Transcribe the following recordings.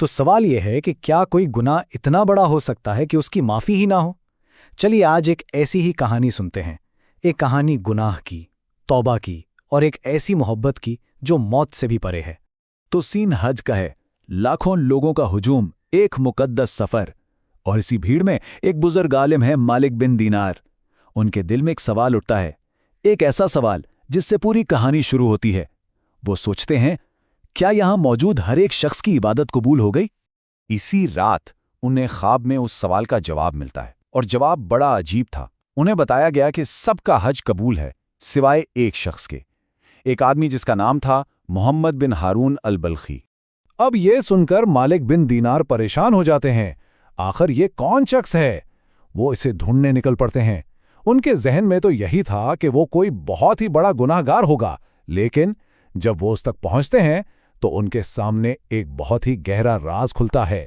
تو سوال یہ ہے کہ کیا کوئی گناہ اتنا بڑا ہو سکتا ہے کہ اس کی معافی ہی نہ ہو؟ چلیے آج ایک ایسی ہی کہانی سنتے ہیں، ایک کہانی گناہ کی، توبہ کی اور ایک ایسی محبت کی جو موت سے بھی پرے ہے۔ تو سین حج کا ہے، لاکھوں لوگوں کا ہجوم، ایک مقدس سفر، اور اسی بھیڑ میں ایک بزرگ عالم ہے مالک بن دینار۔ ان کے دل میں ایک سوال اٹھتا ہے، ایک ایسا سوال جس سے پوری کہانی شروع ہوتی ہے۔ وہ سوچتے ہیں، کیا یہاں موجود ہر ایک شخص کی عبادت قبول ہو گئی؟ اسی رات انہیں خواب میں اس سوال کا جواب ملتا ہے، اور جواب بڑا عجیب تھا۔ انہیں بتایا گیا کہ سب کا حج قبول ہے سوائے ایک شخص کے، ایک آدمی جس کا نام تھا محمد بن ہارون البلخی۔ اب یہ سن کر مالک بن دینار پریشان ہو جاتے ہیں، آخر یہ کون شخص ہے؟ وہ اسے ڈھونڈنے نکل پڑتے ہیں۔ ان کے ذہن میں تو یہی تھا کہ وہ کوئی بہت ہی بڑا گناہ گار ہوگا، لیکن جب وہ اس تک پہنچتے ہیں تو ان کے سامنے ایک بہت ہی گہرا راز کھلتا ہے۔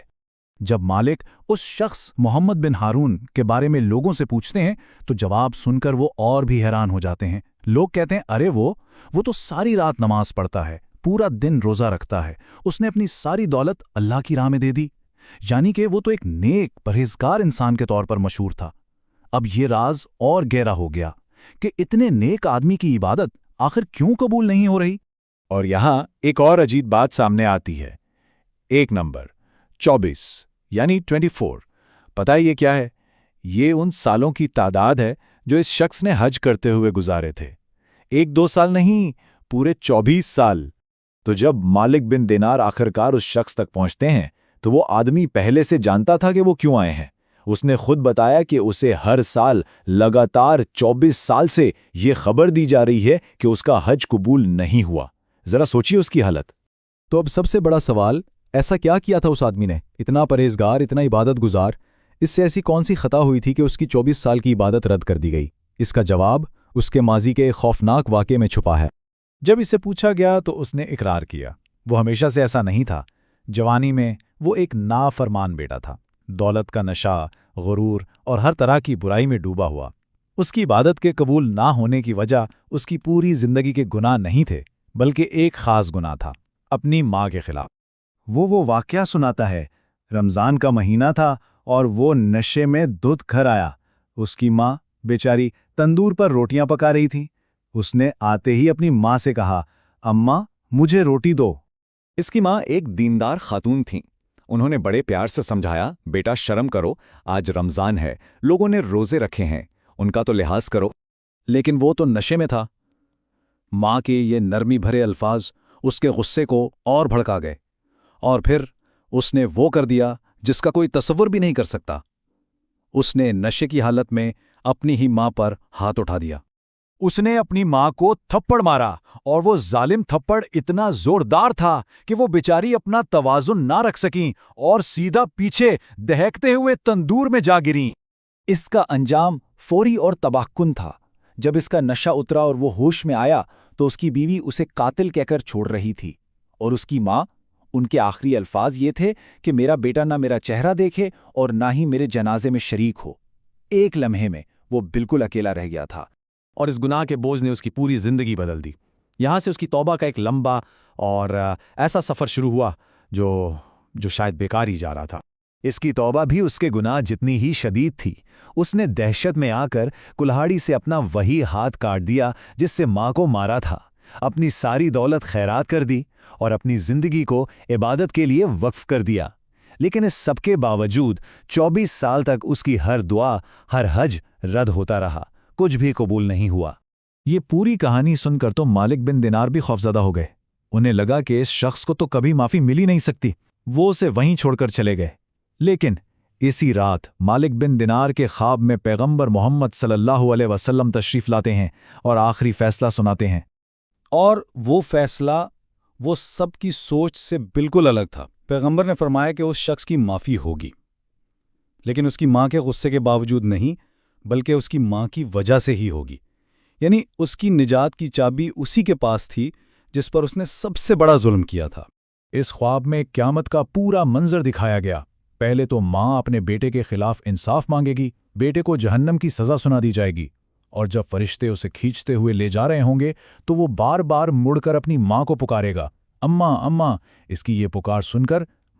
جب مالک اس شخص محمد بن ہارون کے بارے میں لوگوں سے پوچھتے ہیں تو جواب سن کر وہ اور بھی حیران ہو جاتے ہیں۔ لوگ کہتے ہیں، ارے وہ تو ساری رات نماز پڑھتا ہے، پورا دن روزہ رکھتا ہے، اس نے اپنی ساری دولت اللہ کی راہ میں دے دی، یعنی کہ وہ تو ایک نیک پرہیزگار انسان کے طور پر مشہور تھا۔ اب یہ راز اور گہرا ہو گیا کہ اتنے نیک آدمی کی عبادت آخر کیوں قبول نہیں ہو رہی؟ اور یہاں ایک اور عجیب بات سامنے آتی ہے۔ ایک نمبر 24 یعنی 24، پتہ یہ کیا ہے؟ یہ ان سالوں کی تعداد ہے جو اس شخص نے حج کرتے ہوئے گزارے تھے۔ 1-2 سال نہیں، پورے 24 سال۔ تو جب مالک بن دینار آخرکار اس شخص تک پہنچتے ہیں تو وہ آدمی پہلے سے جانتا تھا کہ وہ کیوں آئے ہیں۔ اس نے خود بتایا کہ اسے ہر سال لگاتار 24 سال سے یہ خبر دی جا رہی ہے کہ اس کا حج قبول نہیں ہوا۔ ذرا سوچیے اس کی حالت۔ تو اب سب سے بڑا سوال، ایسا کیا کیا تھا اس آدمی نے؟ اتنا پرہیزگار، اتنا عبادت گزار، اس سے ایسی کون سی خطا ہوئی تھی کہ اس کی 24 سال کی عبادت رد کر دی گئی؟ اس کا جواب اس کے ماضی کے ایک خوفناک واقعے میں چھپا ہے۔ جب اسے پوچھا گیا تو اس نے اقرار کیا، وہ ہمیشہ سے ایسا نہیں تھا۔ جوانی میں وہ ایک نافرمان بیٹا تھا، دولت کا نشہ، غرور اور ہر طرح کی برائی میں ڈوبا ہوا۔ اس کی عبادت کے قبول نہ ہونے کی وجہ اس کی پوری زندگی کے گناہ نہیں تھے، بلکہ ایک خاص گناہ تھا، اپنی ماں کے خلاف۔ وہ واقعہ سناتا ہے، رمضان کا مہینہ تھا اور وہ نشے میں دودھ گھر آیا۔ اس کی ماں بیچاری تندور پر روٹیاں پکا رہی تھی۔ اس نے آتے ہی اپنی ماں سے کہا، اماں مجھے روٹی دو۔ اس کی ماں ایک دیندار خاتون تھیں۔ انہوں نے بڑے پیار سے سمجھایا، بیٹا شرم کرو، آج رمضان ہے، لوگوں نے روزے رکھے ہیں، ان کا تو لحاظ کرو۔ لیکن وہ تو نشے میں تھا۔ ماں کے یہ نرمی بھرے الفاظ اس کے غصے کو اور بھڑکا گئے، اور پھر اس نے وہ کر دیا جس کا کوئی تصور بھی نہیں کر سکتا۔ اس نے نشے کی حالت میں اپنی ہی ماں پر ہاتھ اٹھا دیا۔ اس نے اپنی ماں کو تھپڑ مارا، اور وہ ظالم تھپڑ اتنا زوردار تھا کہ وہ بیچاری اپنا توازن نہ رکھ سکیں اور سیدھا پیچھے دہکتے ہوئے تندور میں جا گریں۔ اس کا انجام فوری اور تباہ کن تھا۔ جب اس کا نشہ اترا اور وہ ہوش میں آیا تو اس کی بیوی اسے قاتل کہہ کر چھوڑ رہی تھی، اور اس کی ماں، ان کے آخری الفاظ یہ تھے کہ میرا بیٹا نہ میرا چہرہ دیکھے اور نہ ہی میرے جنازے میں شریک ہو۔ ایک لمحے میں وہ بالکل اکیلا رہ گیا تھا، اور اس گناہ کے بوجھ نے اس کی پوری زندگی بدل دی۔ یہاں سے اس کی توبہ کا ایک لمبا اور ایسا سفر شروع ہوا جو شاید بیکار ہی جا رہا تھا۔ اس کی توبہ بھی اس کے گناہ جتنی ہی شدید تھی۔ اس نے دہشت میں آ کر کلہاڑی سے اپنا وہی ہاتھ کاٹ دیا جس سے ماں کو مارا تھا، اپنی ساری دولت خیرات کر دی اور اپنی زندگی کو عبادت کے لیے وقف کر دیا۔ لیکن اس سب کے باوجود 24 سال تک اس کی ہر دعا، ہر حج رد ہوتا رہا، کچھ بھی قبول نہیں ہوا۔ یہ پوری کہانی سن کر تو مالک بن دینار بھی خوفزدہ ہو گئے۔ انہیں لگا کہ اس شخص کو تو کبھی معافی مل ہی نہیں سکتی۔ وہ اسے وہیں چھوڑ کر چلے گئے۔ لیکن اسی رات مالک بن دینار کے خواب میں پیغمبر محمد صلی اللہ علیہ وسلم تشریف لاتے ہیں اور آخری فیصلہ سناتے ہیں۔ اور وہ فیصلہ وہ سب کی سوچ سے بالکل الگ تھا۔ پیغمبر نے فرمایا کہ اس شخص کی معافی ہوگی، لیکن اس کی ماں کے غصے کے باوجود نہیں، بلکہ اس کی ماں کی وجہ سے ہی ہوگی۔ یعنی اس کی نجات کی چابی اسی کے پاس تھی جس پر اس نے سب سے بڑا ظلم کیا تھا۔ اس خواب میں قیامت کا پورا منظر دکھایا گیا۔ پہلے تو ماں اپنے بیٹے کے خلاف انصاف مانگے گی، بیٹے کو جہنم کی سزا سنا دی جائے گی، اور جب فرشتے اسے کھینچتے ہوئے لے جا رہے ہوں گے تو وہ بار بار مڑ کر اپنی ماں کو پکارے گا، اماں اماں۔ اس کی یہ پکار سن کر